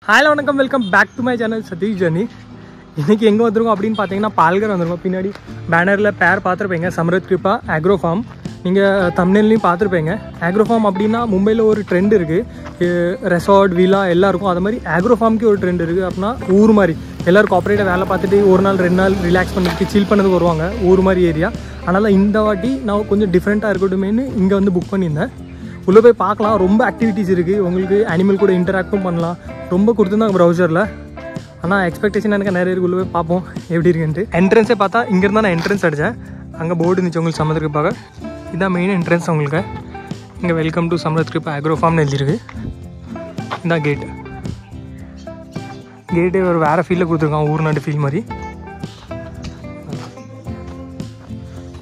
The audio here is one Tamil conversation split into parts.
ஹலோ வணக்கம், welcome back to my channel Satish journey. இன்றைக்கி எங்கே வந்துருக்கோம் அப்படின்னு பார்த்தீங்கன்னா பால்கர் வந்துருக்கோம். பின்னாடி பேனரில் பேர் பார்த்துருப்பீங்க, சம்ரத் கிருபா ஆக்ரோ ஃபார்ம். நீங்கள் தம்ப்நெயிலையும் பார்த்துருப்பீங்க. ஆக்ரோ ஃபார்ம் அப்படின்னா மும்பையில் ஒரு ட்ரெண்ட் இருக்குது, ரெசார்ட் வில்லா எல்லாம் இருக்கும். அது மாதிரி ஆக்ரோ ஃபார்முக்கு ஒரு ட்ரெண்ட் இருக்குது. அப்படின்னா ஊர் மாதிரி எல்லோரும் கார்ப்பரேட்டாக வேலை பார்த்துட்டு ஒரு நாள் 2 நாள் ரிலாக்ஸ் பண்ணிட்டு சில் பண்ணதுக்கு வருவாங்க, ஊர் மாதிரி ஏரியா. அதனால் இந்த வாட்டி நான் கொஞ்சம் டிஃப்ரெண்ட்டாக இருக்கட்டுமேனு இங்கே வந்து புக் பண்ணியிருந்தேன். உள்ளே போய் பார்க்கலாம், ரொம்ப ஆக்டிவிட்டீஸ் இருக்குது. உங்களுக்கு அனிமல் கூட இன்டராக்டும் பண்ணலாம். ரொம்ப கொடுத்துருந்தாங்க ப்ரௌசரில். ஆனால் எக்ஸ்பெக்டேஷன் எனக்கு நிறைய இருக்குது. உள்ளே போய் பார்ப்போம் எப்படி இருக்குன்ட்டு. என்ட்ரன்ஸே பார்த்தா இங்கேருந்து நான் என்ட்ரன்ஸ் அடித்தேன். அங்கே போர்டு இருந்துச்சு உங்களுக்கு சம்ரத் கிருபாக. இதுதான் மெயின் என்ட்ரன்ஸ். உங்களுக்கு இங்கே welcome to Samarth Kripa agro ஃபார்ம்னு எழுதிருக்கு. இதுதான் கேட்டு. கேட்டு ஒரு வேறு ஃபீல்டில் கொடுத்துருக்கான், ஊர் நாட்டு ஃபீல் மாதிரி.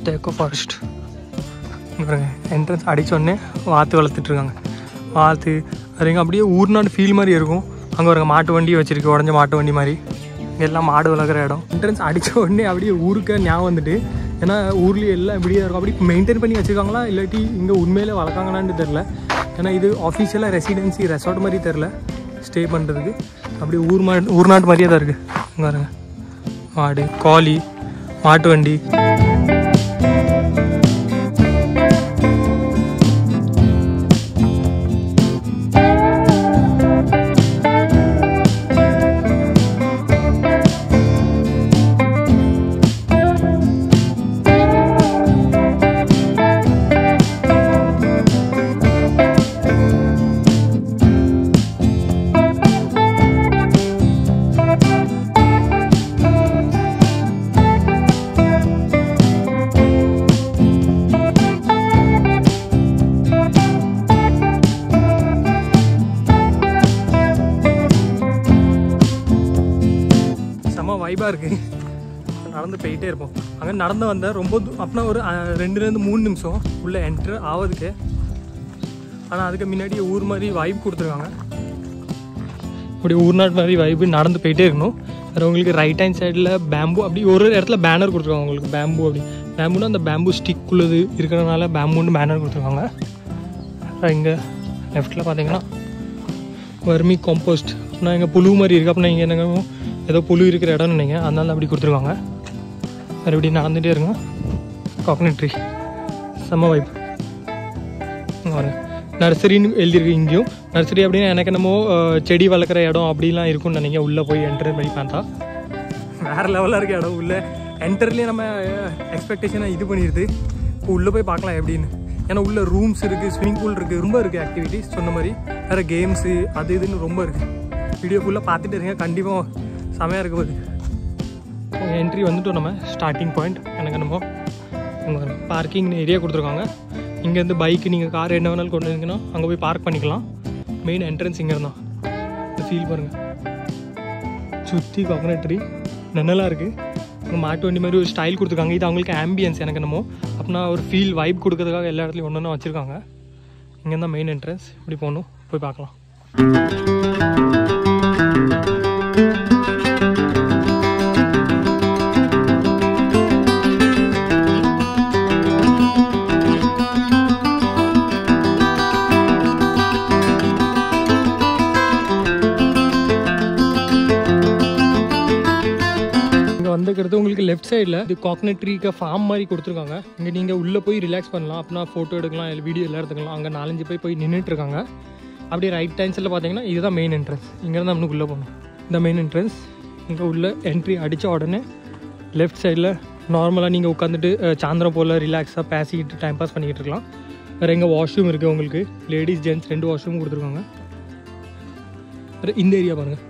டேக்கோ ஃபாரஸ்ட் பாருங்க. என்ட்ரன்ஸ் அடித்தோடனே வாத்து வளர்த்துட்ருக்காங்க. வாத்து அதுங்க அப்படியே ஊர் நாடு ஃபீல் மாதிரி இருக்கும். அங்கே ஒரு மாட்டு வண்டி வச்சுருக்கு, உடஞ்ச மாட்டு வண்டி மாதிரி. எல்லாம் மாடு வளர்க்குற இடம். என்ட்ரன்ஸ் அடித்த உடனே அப்படியே ஊருக்கு ஞாபகம் வந்துட்டு. ஏன்னா ஊர்லேயே எல்லாம் இப்படியே இருக்கும். அப்படி மெயின்டைன் பண்ணி வச்சுருக்காங்களா இல்லாட்டி இங்கே உண்மையிலே வளர்க்காங்களான்னு தெரில. ஏன்னா இது ஆஃபீஷியலாக ரெசிடென்சி ரெசார்ட் மாதிரி தெரில ஸ்டே பண்ணுறதுக்கு. அப்படி ஊர் நாட்டு மாதிரியே தான் இருக்குது. இங்கே பாருங்க, மாடு, கோழி, மாட்டு வண்டி. வைபாக இருக்குது. நடந்து போயிட்டே இருப்போம். அங்கே நடந்து வந்தால் ரொம்ப அப்படின்னா ஒரு 2-3 நிமிஷம் உள்ளே என்ட்ரு ஆகுதுக்கு. ஆனால் அதுக்கு முன்னாடி ஊர் மாதிரி வைப் கொடுத்துருக்காங்க. அப்படி ஊர் நாட்டு மாதிரி வைப்பு நடந்து போயிட்டே இருக்கணும். வேறு உங்களுக்கு ரைட் ஹேண்ட் சைடில் பேம்பு, அப்படி ஒரு இடத்துல பேனர் கொடுத்துருக்காங்க உங்களுக்கு. பேம்பு அப்படி பேம்புன்னா அந்த பேம்பு ஸ்டிக் உள்ளது இருக்கிறதுனால பேம்புன்னு பேனர் கொடுத்துருக்காங்க. இங்கே லெஃப்ட்டில் பார்த்தீங்கன்னா வர்மி காம்போஸ்ட் அப்படின்னா இங்கே புழு மாதிரி இருக்குது. அப்படின்னா இங்கே என்னங்க ஏதோ புழு இருக்கிற இடம்னு நினைங்க, அதனால அப்படி கொடுத்துருக்காங்க. மறுபடியும் நடந்துகிட்டே இருங்க. கோகனட் ட்ரீ செம்ம வைப். பாருங்க, நர்சரின்னு எழுதியிருக்கு. இங்கேயும் நர்சரி அப்படின்னா எனக்கு என்னமோ செடி வளர்க்குற இடம் அப்படிலாம் இருக்கும்னு நினைங்க. உள்ளே போய் என்டர் பண்ணி பார்த்தா வேறு லெவலாக இருக்க இடம். உள்ளே என்டர்லேயே நம்ம எக்ஸ்பெக்டேஷனை இது பண்ணிடுது. இப்போ உள்ளே போய் பார்க்கலாம் எப்படின்னு. ஏன்னா உள்ளே ரூம்ஸ் இருக்குது, ஸ்விம்மிங் பூல் இருக்குது, ரொம்ப இருக்குது ஆக்டிவிட்டிஸ். சொன்ன மாதிரி வேறு கேம்ஸு அது இதுன்னு ரொம்ப இருக்குது. வீடியோ ஃபுல்லாக பார்த்துட்டு இருங்க, கண்டிப்பாக செமையாக இருக்க போகுது. என்ட்ரி வந்துட்டோம் நம்ம ஸ்டார்டிங் பாயிண்ட். எனக்கு என்னமோ பார்க்கிங் ஏரியா கொடுத்துருக்காங்க. இங்கேருந்து பைக்கு நீங்கள் கார் என்ன வேணாலும் கொண்டு வந்தீங்கன்னா அங்கே போய் பார்க் பண்ணிக்கலாம். மெயின் என்ட்ரன்ஸ் இங்கே இருந்தால் இந்த ஃபீல் பாருங்கள். சுற்றி கோகனட் ட்ரீ நன்னலாக இருக்குது. இங்கே மாட்டு வண்டி மாதிரி ஒரு ஸ்டைல் கொடுத்துருக்காங்க. இது அவங்களுக்கு ஆம்பியன்ஸ் எனக்கு என்னமோ அப்படின்னா ஒரு ஃபீல் வைப் கொடுக்கறதுக்காக எல்லா இடத்துலையும் ஒன்று ஒன்று வச்சுருக்காங்க. இங்கே தான் மெயின் என்ட்ரன்ஸ். இப்படி போகணும், போய் பார்க்கலாம். வந்துக்கிறது உங்களுக்கு லெஃப்ட் சைடில் இது கோகனட் ட்ரீக்கு ஃபார்ம் மாதிரி கொடுத்துருக்காங்க. இங்கே நீங்கள் உள்ளே போய் ரிலாக்ஸ் பண்ணலாம். அப்படின்னா ஃபோட்டோ எடுக்கலாம், வீடியோ எல்லாம் எடுத்துக்கலாம். அங்கே 4-5 போய் நின்றுட்டுருக்காங்க. அப்படியே ரைட் ஹேண்ட் சைடில் பார்த்தீங்கன்னா இதுதான் மெயின் என்ட்ரன்ஸ். இங்கேருந்து நம்மளுக்கு உள்ளே போகணும். இந்த மெயின் என்ட்ரன்ஸ். இங்கே உள்ள என்ட்ரி அடித்த உடனே லெஃப்ட் சைடில் நார்மலாக நீங்கள் உட்காந்துட்டு சாயந்தரம் போல் ரிலாக்ஸாக பேசிக்கிட்டு டைம் பாஸ் பண்ணிக்கிட்டு இருக்கலாம். வேறு எங்கே வாஷ்ரூம் இருக்குது உங்களுக்கு. லேடிஸ் ஜென்ட்ஸ் 2 வாஷ்ரூம் கொடுத்துருக்காங்க. வேறு இந்த ஏரியா பாருங்கள்,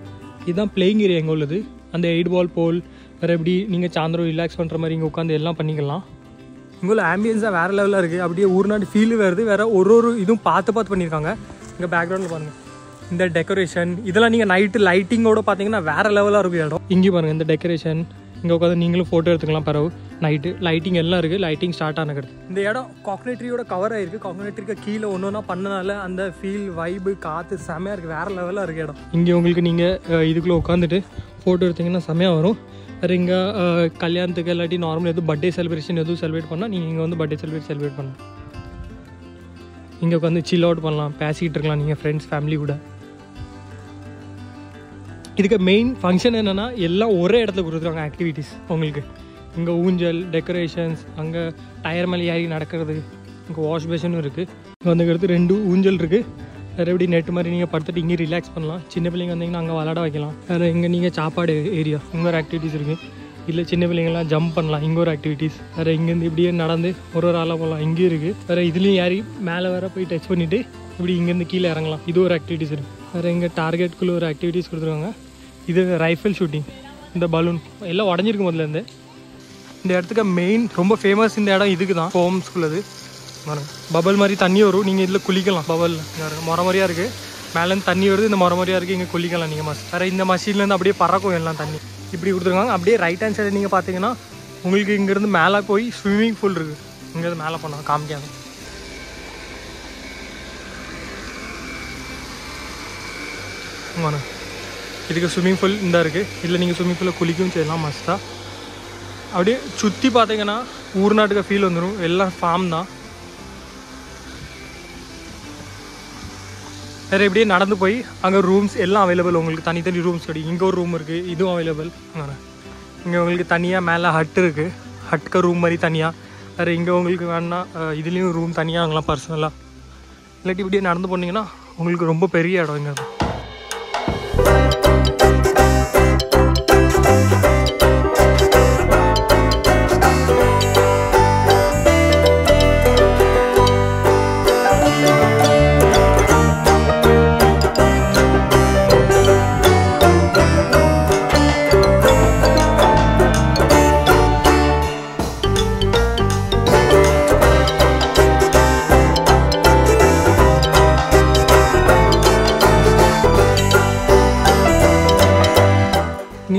இதுதான் பிளேயிங் ஏரியா எங்கே உள்ளது. அந்த 8 பால் போல் வேறு எப்படி நீங்கள் சாயந்தரம் ரிலாக்ஸ் பண்ணுற மாதிரி இங்கே உட்காந்து எல்லாம் பண்ணிக்கலாம். இங்கே ஆம்பியன்ஸாக வேறு லெவலாக இருக்குது. அப்படியே ஊர் நாட்டு ஃபீல் வருது. வேறு ஒரு இதுவும் பார்த்து பண்ணியிருக்காங்க. இங்கே பேக்ரவுண்டில் பாருங்கள், இந்த டெக்கரேஷன் இதெல்லாம் நீங்கள் நைட்டு லைட்டிங்கோடு பார்த்தீங்கன்னா வேறு லெவலாக இருக்கும் இடம். இங்கே பாருங்கள் இந்த டெக்கரேஷன். இங்கே உட்காந்து நீங்களும் ஃபோட்டோ எடுத்துக்கலாம். பரவு நைட்டு லைட்டிங் எல்லாம் இருக்குது. லைட்டிங் ஸ்டார்ட் ஆனது. இந்த இடம் கோகனட் ட்ரீயோட கவர் ஆகிருக்கு. கோகனட் ட்ரீக்கு கீழே ஒன்று பண்ணனால அந்த ஃபீல் வைப்பு காற்று செம்மையாக இருக்குது. வேறு லெவலாக இருக்குது இடம். இங்கே உங்களுக்கு நீங்கள் இதுக்குள்ளே உட்காந்துட்டு ஃபோட்டோ எடுத்திங்கன்னா செம்மையாக வரும். வேறு இங்கே கல்யாணத்துக்கு இல்லாட்டி நார்மல் எதுவும் பர்த்டே செலிப்ரேஷன் எதுவும் செலிப்ரேட் பண்ணால் நீங்கள் இங்கே வந்து பர்த்டே செலிப்ரேட் பண்ணலாம். இங்கே உட்காந்து சில் அவுட் பண்ணலாம், பேசிக்கிட்டு இருக்கலாம் நீங்கள் ஃப்ரெண்ட்ஸ் ஃபேமிலி கூட. இதுக்கு மெயின் ஃபங்க்ஷன் என்னென்னா எல்லாம் ஒரே இடத்துல கொடுத்துருவாங்க ஆக்டிவிட்டீஸ் உங்களுக்கு. இங்கே ஊஞ்சல், டெக்கரேஷன்ஸ், அங்கே டயர் மேலே ஏறி நடக்கிறது, இங்கே வாஷ் பேஷனும் இருக்குது. இங்கே வந்துக்கிறது 2 ஊஞ்சல் இருக்குது. வேறு எப்படி நெட்டு மாதிரி நீங்கள் படுத்துட்டு இங்கே ரிலாக்ஸ் பண்ணலாம். சின்ன பிள்ளைங்க வந்தீங்கன்னா அங்கே விளாட வைக்கலாம். வேறு இங்கே நீங்கள் சாப்பாடு ஏரியா, இங்கே ஒரு ஆக்டிவிட்டீஸ் இருக்குது. இல்லை சின்ன பிள்ளைங்களாம் ஜம்ப் பண்ணலாம், இங்கே ஒரு ஆக்டிவிட்டீஸ். வேறு இங்கேருந்து இப்படியே நடந்து ஒரு ஆளாக போகலாம், இங்கேயும் இருக்குது. வேறு இதுலேயும் ஏறி மேலே வேறு போய் டச் பண்ணிவிட்டு இப்படி இங்கேருந்து கீழே இறங்கலாம், இது ஒரு ஆக்டிவிட்டீஸ் இருக்குது. வேறு இங்கே டார்கெட்டுக்குள்ளே ஒரு ஆக்டிவிட்டீஸ் கொடுத்துருவாங்க. இது ரைஃபிள் ஷூட்டிங், இந்த பலூன் எல்லாம் உடஞ்சிருக்கு முதல்லேருந்து. இந்த இடத்துக்கு மெயின் ரொம்ப ஃபேமஸ் இந்த இடம் இதுக்கு தான், ஹோம்ஸ்குள்ளது. பபல் மாதிரி தண்ணி வரும், நீங்கள் இதில் குளிக்கலாம். பபல் முறை முறையாக இருக்குது, மேலேருந்து தண்ணி வருது, இந்த முறை முறையாக இருக்குது, இங்கே குளிக்கலாம் நீங்கள். வேறு இந்த மஷீன்லேருந்து அப்படியே பறக்கும் எல்லாம் தண்ணி இப்படி கொடுத்துருக்காங்க. அப்படியே ரைட் ஹேண்ட் சைடு நீங்கள் பார்த்தீங்கன்னா உங்களுக்கு இங்கேருந்து மேலே போய் ஸ்விம்மிங் பூல் இருக்குது. இங்கேருந்து மேலே போனாங்க காமிக்காங்க. இதுக்கு ஸ்விம்மிங் பூல் இந்த இருக்குது. இதில் நீங்கள் ஸ்விம்மிங் பூலில் குளிக்கவும் செய்யலாம் மஸ்ட்டாக. அப்படியே சுற்றி பார்த்தீங்கன்னா ஊர் நாட்டுக்கு ஃபீல் வந்துடும். எல்லாம் ஃபார்ம் தான். வேறு எப்படியே நடந்து போய் அங்கே ரூம்ஸ் எல்லாம் அவைலபிள் உங்களுக்கு. தனித்தனி ரூம்ஸ் கிடைக்கும். இங்கே ஒரு ரூம் இருக்குது, இதுவும் அவைலபிள். இங்கே உங்களுக்கு தனியாக மேலே ஹட் இருக்குது, ஹட்டுக்கு ரூம் மாதிரி தனியாக. வேறு இங்கே உங்களுக்கு வேணா இதுலேயும் ரூம் தனியாக வாங்கலாம் பர்சனலாக. இல்லாட்டி இப்படியே நடந்து போனீங்கன்னா உங்களுக்கு ரொம்ப பெரிய இடம் இங்கே.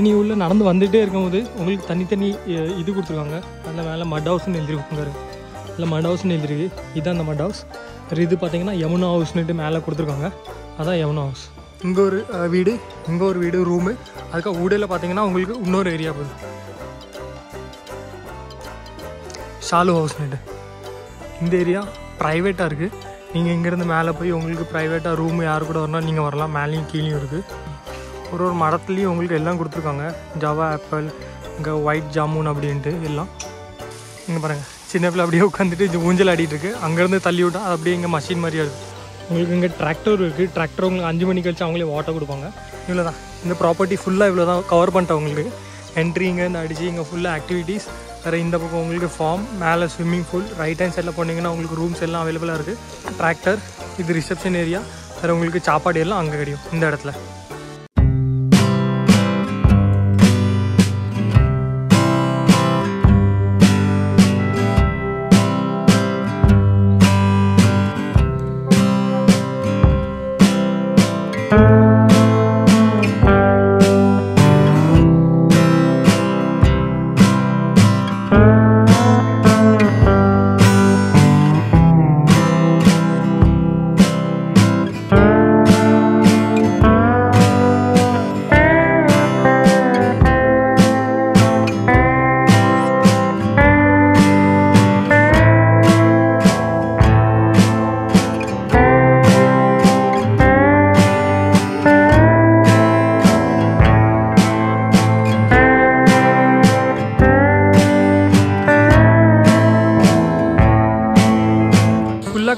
நீ உள்ள நடந்து வந்துகிட்டே இருக்கும்போது உங்களுக்கு தனித்தனி இது கொடுத்துருக்காங்க. அதில் மேலே மட் ஹவுஸ்ன்னு எழுதிருக்காங்க. இல்லை மட் ஹவுஸ்ன்னு எழுதிருக்கு. இதுதான் அந்த மட் ஹவுஸ். இது பார்த்தீங்கன்னா யமுனா ஹவுஸ்ன்னுட்டு மேலே கொடுத்துருக்காங்க. அதான் யமுனா ஹவுஸ். இங்கே ஒரு வீடு, இங்கே ஒரு வீடு, ரூமு. அதுக்காக ஊடையில் பார்த்தீங்கன்னா உங்களுக்கு இன்னொரு ஏரியா போகுது, ஷாலு ஹவுஸ்ன்னுட்டு. இந்த ஏரியா ப்ரைவேட்டாக இருக்குது. நீங்கள் இங்கேருந்து மேலே போய் உங்களுக்கு ப்ரைவேட்டாக ரூமு யார் கூட வரணும் நீங்கள் வரலாம். மேலேயும் கீழேயும் இருக்குது. ஒரு மரத்துலேயும் உங்களுக்கு எல்லாம் கொடுத்துருக்காங்க. ஜவா ஆப்பிள், இங்கே ஒயிட் ஜாமுன் அப்படின்ட்டு எல்லாம். இங்கே பாருங்கள், சின்ன பிள்ளை அப்படியே உட்காந்துட்டு இந்த ஊஞ்சல் ஆடிட்டுருக்கு. அங்கேருந்து தள்ளி விட்டா அது அப்படியே இங்கே மஷின் மாதிரியாக இருக்குது. உங்களுக்கு இங்கே டிராக்டர் இருக்குது. டிராக்டர் உங்களுக்கு 5 மணி கழிச்சு அவங்களே வாட்டர் கொடுப்பாங்க. இவ்வளோ தான் இந்த ப்ராப்பர்ட்டி ஃபுல்லாக இவ்வளோ தான் கவர் பண்ணிட்டேன் உங்களுக்கு. என்ட்ரி இங்கேருந்து அடிச்சு இங்கே ஃபுல்லாக ஆக்டிவிட்டீஸ். வேறு இந்த பக்கம் உங்களுக்கு ஃபார்ம், மேலே ஸ்விம்மிங் பூல். ரைட் ஹேண்ட் சைடில் போனீங்கன்னா உங்களுக்கு ரூம்ஸ் எல்லாம் அவைலபிளாக இருக்குது. டிராக்டர், இது ரிசப்ஷன் ஏரியா. வேறு உங்களுக்கு சாப்பாடு எல்லாம் அங்கே கிடைக்கும் இந்த இடத்துல.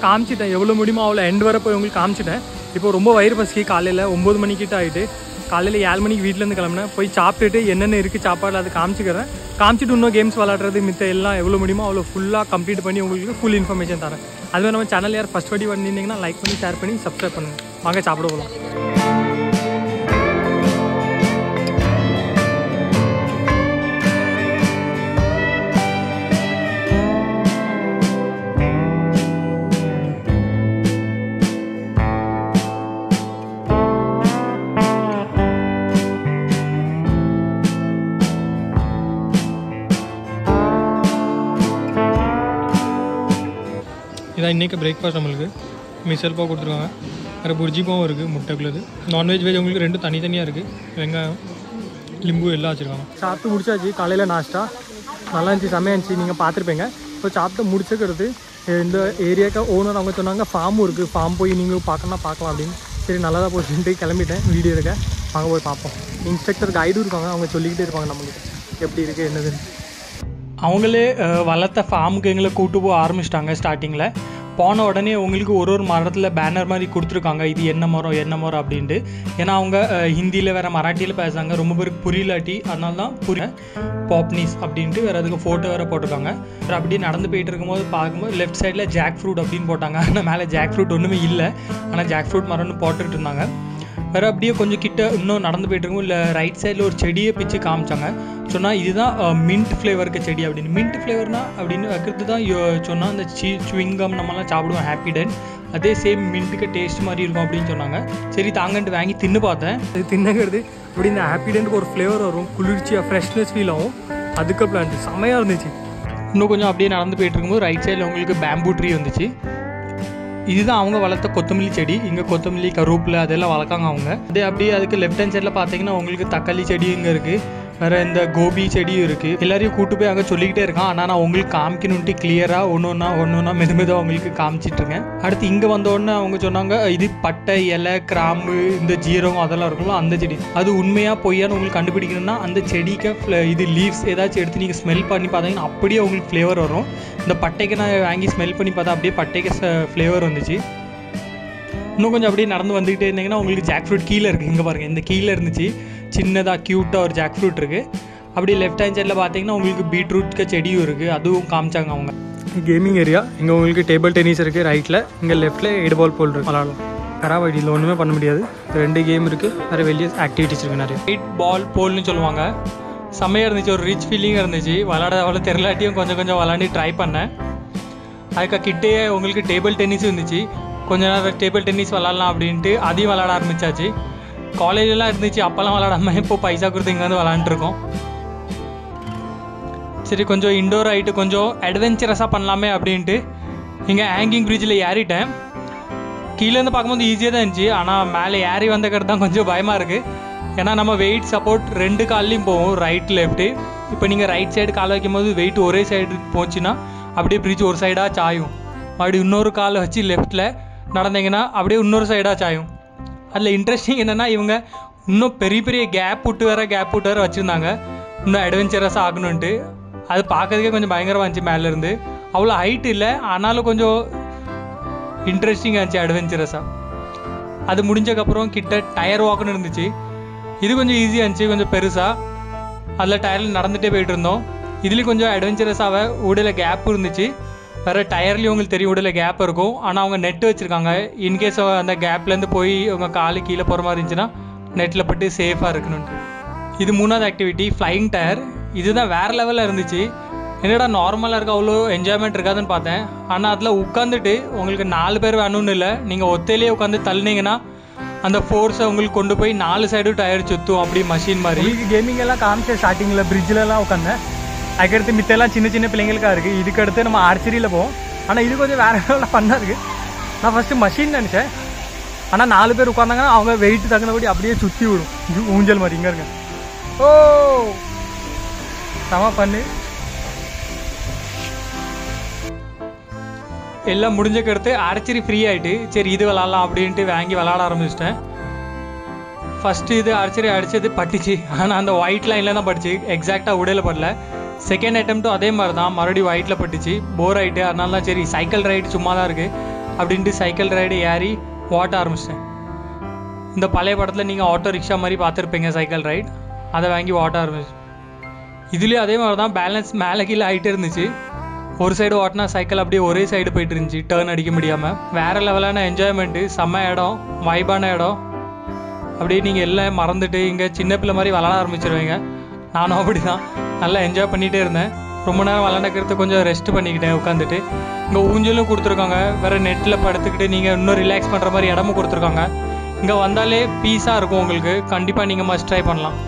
காமிச்சிட்டேன் எவ்வளோ முடியுமோ அவ்வளோ எண்ட் வர போய் உங்களுக்கு காமிச்சிட்டேன். இப்போ ரொம்ப வயிறு பசி, காலையில் 9 மணிக்கிட்ட ஆகிட்டு. காலையில் 7 மணிக்கு வீட்டிலேருந்து கிளம்புனேன். போய் சாப்பிட்டுட்டு என்னென்ன இருக்குது சாப்பாடு அதை காமிச்சிக்கிறேன். காமிச்சிட்டு இன்னும் கேம்ஸ் விளாட்றது மித்த எல்லாம் எவ்வளோ முடியுமோ அவ்வளோ ஃபுல்லாக கம்ப்ளீட் பண்ணி உங்களுக்கு ஃபுல் இன்ஃபர்மேஷன் தரேன். அதுவே நம்ம சேனல் யார் ஃபஸ்ட் வாட்டி வந்திருந்தீங்கன்னா லைக் பண்ணி ஷேர் பண்ணி சப்ஸ்கிரைப் பண்ணுங்கள். வாங்க சாப்பிட போகலாம். இதான் இன்றைக்கி பிரேக்ஃபாஸ்ட். நம்மளுக்கு மிசல் பாவ் கொடுத்துருக்காங்க. வேறு புர்ஜி பாவும் இருக்குது, முட்டைக்குள்ளது. நான்வெஜ் வெஜ் உங்களுக்கு 2 தனித்தனியாக இருக்குது. வெங்காயம், லிம்பு எல்லாம் வச்சுருக்காங்க. சாப்பிட்டு முடிச்சாச்சு. காலையில் நாஷ்டா நல்லா இருந்துச்சு, செம்மையாக இருந்துச்சு. நீங்கள் பார்த்துருப்பீங்க. இப்போ சாப்பிட்டு முடிச்சுக்கிறது இந்த ஏரியாவுக்கு ஓனர் அவங்க சொன்னாங்க ஃபார்மும் இருக்குது, ஃபார்ம் போய் நீங்கள் பார்க்கலாம் அப்படின்னு. சரி நல்லா தான் போச்சுட்டு கிளம்பிட்டேன் வீடியோ இருக்க. அங்கே போய் பார்ப்போம். இன்ஸ்ட்ரக்டர் கைடும் இருக்காங்க, அவங்க சொல்லிக்கிட்டே இருப்பாங்க நம்மளுக்கு எப்படி இருக்குது என்னதுன்னு. அவங்களே வளர்த்த ஃபார்முக்கு எங்களை கூட்டு போக ஆரம்பிச்சிட்டாங்க. ஸ்டார்டிங்கில் போன உடனே உங்களுக்கு ஒரு மரத்தில் பேனர் மாதிரி கொடுத்துருக்காங்க, இது என்ன மரம் அப்படின்ட்டு. ஏன்னா அவங்க ஹிந்தியில் வேறு மராட்டியில் பேசுகிறாங்க, ரொம்ப பேருக்கு புரியலாட்டி, அதனால தான் பாப்னீஸ் அப்படின்ட்டு வேறு அதுக்கு ஃபோட்டோ வேறு போட்டிருக்காங்க. அப்படியே நடந்து போயிட்டு இருக்கும்போது பார்க்கும்போது லெஃப்ட் சைடில் ஜாக் ஃப்ரூட் அப்படின்னு போட்டாங்க. ஆனால் மேலே ஜாக் ஃப்ரூட் ஒன்றுமே இல்லை, ஆனால் ஜாக் ஃப்ரூட் மரம்னு போட்டுக்கிட்டு இருந்தாங்க. வேறு அப்படியே கொஞ்சம் கிட்ட இன்னும் நடந்து போய்ட்டுருக்கோம். இல்லை ரைட் சைடில் ஒரு செடியை பிச்சு காமிச்சாங்க. சொன்னால் இதுதான் மின்ட் ஃப்ளேவருக்கு செடி அப்படின்னு. மின்ட் ஃப்ளேவர்னா அப்படின்னு வைக்கிறது தான் சொன்னால் அந்த சுவிங்கம் நம்மலாம் சாப்பிடுவோம் ஹாப்பி டென், அதே சேம் மின்ட்டுக்கு டேஸ்ட் மாதிரி இருக்கும் அப்படின்னு சொன்னாங்க. சரி தாங்கன்ட்டு வாங்கி தின்னு பார்த்தேன். அது தின்னுங்கிறது அப்படி இந்த ஹாப்பி டென்ட்டுக்கு ஒரு ஃப்ளேவர் வரும், குளிர்ச்சியாக ஃப்ரெஷ்னஸ் ஃபீல் ஆகும். அதுக்கு பிளான்ட் செம்மையாக இருந்துச்சு. இன்னும் கொஞ்சம் அப்படியே நடந்து போயிட்டு இருக்கும்போது ரைட் சைடில் உங்களுக்கு பேம்பூ ட்ரீ வந்துச்சு. இதுதான் அவங்க வளர்த்த கொத்தமல்லி செடி. இங்கே கொத்தமல்லி கருவேப்பிலை அதெல்லாம் வளர்க்காங்க அவங்க. அப்படியே அதுக்கு லெஃப்ட் ஹேண்ட் சைடில் பார்த்தீங்கன்னா உங்களுக்கு தக்காளி செடி இங்கே இருக்குது, வேறு இந்த கோபி செடியும் இருக்குது. எல்லாரையும் கூட்டு போய் அங்கே சொல்லிக்கிட்டே இருக்கான். ஆனால் நான் உங்களுக்கு காமிக்கணுன்ட்டு கிளியராக ஒன்று மெதுமெதாக உங்களுக்கு காமிச்சிட்ருக்கேன். அடுத்து இங்கே வந்தோடனே அவங்க சொன்னாங்க இது பட்டை இலை கிராம்பு இந்த ஜீரகம் அதெல்லாம் இருக்கும்ல அந்த செடி. அது உண்மையாக பொய்யான்னு உங்களுக்கு கண்டுபிடிக்கணும்னா அந்த செடிக்கு இது லீவ்ஸ் ஏதாச்சும் எடுத்து நீங்கள் ஸ்மெல் பண்ணி பார்த்தீங்கன்னா அப்படியே உங்களுக்கு ஃப்ளேவர் வரும். இந்த பட்டைக்கு நான் வாங்கி ஸ்மெல் பண்ணி பார்த்தா அப்படியே பட்டைக்கு ஃப்ளேவர் வந்துச்சு. இன்னும் கொஞ்சம் அப்படியே நடந்து வந்துக்கிட்டே இருந்தீங்கன்னா உங்களுக்கு ஜாக் ஃப்ரூட் கீழே இருக்குது. இங்கே பாருங்கள், இந்த கீழே இருந்துச்சு சின்னதாக க்யூட்டாக ஒரு ஜாக் ஃப்ரூட் இருக்குது. அப்படி லெஃப்ட் ஹேண்ட் சைடில் பார்த்தீங்கன்னா உங்களுக்கு பீட்ரூட்க்கு செடியும் இருக்குது, அதுவும் காமிச்சாங்க அவங்க. கேமிங் ஏரியா இங்கே உங்களுக்கு டேபிள் டென்னிஸ் இருக்குது ரைட்டில், இங்கே லெஃப்ட்டில் 8 பால் போல் இருக்குது விளாடலாம். கராவடியில் ஒன்றுமே பண்ண முடியாது, 2 கேம் இருக்குது, வேறு வெளியே ஆக்டிவிட்டிஸ் இருக்குது நிறைய. 8 பால் போல்னு சொல்லுவாங்க. செம்மையாக இருந்துச்சு, ஒரு ரிச் ஃபீலிங்காக இருந்துச்சு. விளாட அவ்வளோ தெரிலாட்டியும் கொஞ்சம் விளாண்டு ட்ரை பண்ணேன். அதுக்கு கிட்டே உங்களுக்கு டேபிள் டென்னிஸும் இருந்துச்சு. கொஞ்ச நேரம் டேபிள் டென்னிஸ் விளாட்லாம் அப்படின்ட்டு அதையும் விளாட ஆரம்பித்தாச்சு. காலேஜெலாம் இருந்துச்சு, அப்போல்லாம் விளாடாமல் இப்போ பைசா கொடுத்து இங்கே வந்து விளாண்டுருக்கோம். சரி கொஞ்சம் இன்டோர் ஆகிட்டு கொஞ்சம் அட்வென்ச்சரஸாக பண்ணலாமே அப்படின்ட்டு இங்கே ஹேங்கிங் பிரிட்ஜில் ஏறிட்டேன். கீழேருந்து பார்க்கும்போது ஈஸியாக தான் இருந்துச்சு, ஆனால் மேலே ஏறி வந்தக்கிறது தான் கொஞ்சம் பயமாக இருக்குது. ஏன்னா நம்ம வெயிட் சப்போர்ட் 2 கால்லையும் போவோம், ரைட் லெஃப்ட்டு. இப்போ நீங்கள் ரைட் சைடு கால் வைக்கும் போது வெயிட் ஒரே சைடு போச்சுன்னா அப்படியே பிரிட்ஜ் ஒரு சைடாக சாயும். அப்படி இன்னொரு காலை வச்சு லெஃப்ட்டில் நடந்தீங்கன்னா அப்படியே இன்னொரு சைடாக சாயும். அதில் இன்ட்ரெஸ்டிங் என்னென்னா இவங்க இன்னும் பெரிய கேப் விட்டு வேறு வச்சுருந்தாங்க, இன்னும் அட்வென்ச்சரஸாக ஆகணுன்ட்டு. அது பார்க்கறதுக்கே கொஞ்சம் பயங்கரமாக இருந்துச்சு. மேலேருந்து அவ்வளோ ஹைட் இல்லை, ஆனாலும் கொஞ்சம் இன்ட்ரெஸ்டிங்காக இருந்துச்சு அட்வென்ச்சரஸாக. அது முடிஞ்சக்கப்புறம் கிட்ட டயர் வாக்குன்னு இருந்துச்சு. இது கொஞ்சம் ஈஸியாக இருந்துச்சு, கொஞ்சம் பெருசாக. அதில் டயரில் நடந்துகிட்டே போயிட்டு இருந்தோம். இதுலேயும் கொஞ்சம் அட்வென்ச்சரஸாக உடையில் கேப் இருந்துச்சு. வேறு டயர்லேயும் உங்களுக்கு தெரியும் உடையில் கேப் இருக்கும், ஆனால் அவங்க நெட்டு வச்சுருக்காங்க. இன்கேஸ் அந்த கேப்லேருந்து போய் உங்கள் காலு கீழே போகிற மாதிரி இருந்துச்சுன்னா நெட்டில் பட்டு சேஃபாக இருக்கணுன்ட்டு. இது 3வது ஆக்டிவிட்டி ஃப்ளையிங் டயர். இதுதான் வேறு லெவலில் இருந்துச்சு. என்னடா நார்மலாக இருக்க அவ்வளோ என்ஜாய்மெண்ட் இருக்காதுன்னு பார்த்தேன். ஆனால் அதில் உட்காந்துட்டு உங்களுக்கு 4 பேர் வேணும்னு இல்லை, நீங்கள் ஒத்தையிலே உட்காந்து தள்ளினீங்கன்னா அந்த ஃபோர்ஸை உங்களுக்கு கொண்டு போய் 4 சைடும் டயர் சுற்றும், அப்படி மஷின் மாதிரி. கேமிங் எல்லாம் காமிச்சேன் ஸ்டார்டிங்கில், பிரிட்ஜிலலாம் உட்காந்தேன். அதுக்கடுத்து மித்தெல்லாம் சின்ன பிள்ளைங்களுக்காக இருக்குது. இதுக்கடுத்து நம்ம ஆர்ச்சரியில் போவோம். ஆனால் இது கொஞ்சம் வேறு லெவலில் ஃபன்னாக இருக்குது. நான் ஃபஸ்ட்டு மஷின் நினச்சேன், ஆனால் 4 பேர் உட்காந்தாங்கன்னா அவங்க வெயிட் தகுந்தபடி அப்படியே சுற்றி விடும். இது ஊஞ்சல் மாதிரி. இங்கே இருங்க, ஓ செம பண்ணு. எல்லாம் முடிஞ்சக்கடுத்து ஆர்ச்சரி ஃப்ரீ ஆகிட்டு சரி இது விளாட்லாம் அப்படின்ட்டு வாங்கி விளாட ஆரம்பிச்சிட்டேன். ஃபஸ்ட்டு இது ஆர்ச்சரி அடித்தது பட்டுச்சு, ஆனால் அந்த ஒயிட் லைனில் தான் பட்டுச்சு, எக்ஸாக்டாக உடையில் படல. செகண்ட் அட்டெம்ப்ட்டும் அதே மாதிரி தான், மறுபடியும் ஒயிட்டில் பட்டுச்சு. போர் ஆகிட்டு, அதனால தான் சரி சைக்கிள் ரைடு சும்மா தான் இருக்குது அப்படின்ட்டு சைக்கிள் ரைடு ஏறி ஓட்ட ஆரம்பிச்சிட்டேன். இந்த பழைய படத்தில் நீங்கள் ஆட்டோ ரிக்ஷா மாதிரி பார்த்துருப்பீங்க சைக்கிள் ரைட், அதை வாங்கி ஓட்ட ஆரம்பிச்சு. இதுலேயும் அதே மாதிரி தான் பேலன்ஸ் மேலே கீழே ஆகிட்டே இருந்துச்சு. ஒரு சைடு ஓட்டினா சைக்கிள் அப்படியே ஒரே சைடு போயிட்டு இருந்துச்சு, டேர்ன் அடிக்க முடியாமல். வேறு லெவலான என்ஜாய்மெண்ட்டு, செம்ம இடம், வைபான இடம். அப்படியே நீங்கள் எல்லாம் மறந்துட்டு இங்கே சின்ன பிள்ளை மாதிரி விளாட ஆரம்பிச்சிருவீங்க. நானும் அப்படி தான் நல்லா என்ஜாய் பண்ணிகிட்டே இருந்தேன். ரொம்ப நேரம் விளாண்டுக்கிறது கொஞ்சம் ரெஸ்ட் பண்ணிக்கிட்டேன் உட்காந்துட்டு. இங்கே ஊஞ்சலும் கொடுத்துருக்காங்க, வேறு நெட்டில் படுத்துக்கிட்டு நீங்கள் இன்னும் ரிலாக்ஸ் பண்ணுற மாதிரி இடமும் கொடுத்துருக்காங்க. இங்கே வந்தாலே பீஸாக இருக்கும் உங்களுக்கு. கண்டிப்பாக நீங்கள் மஸ்ட் ட்ரை பண்ணலாம்.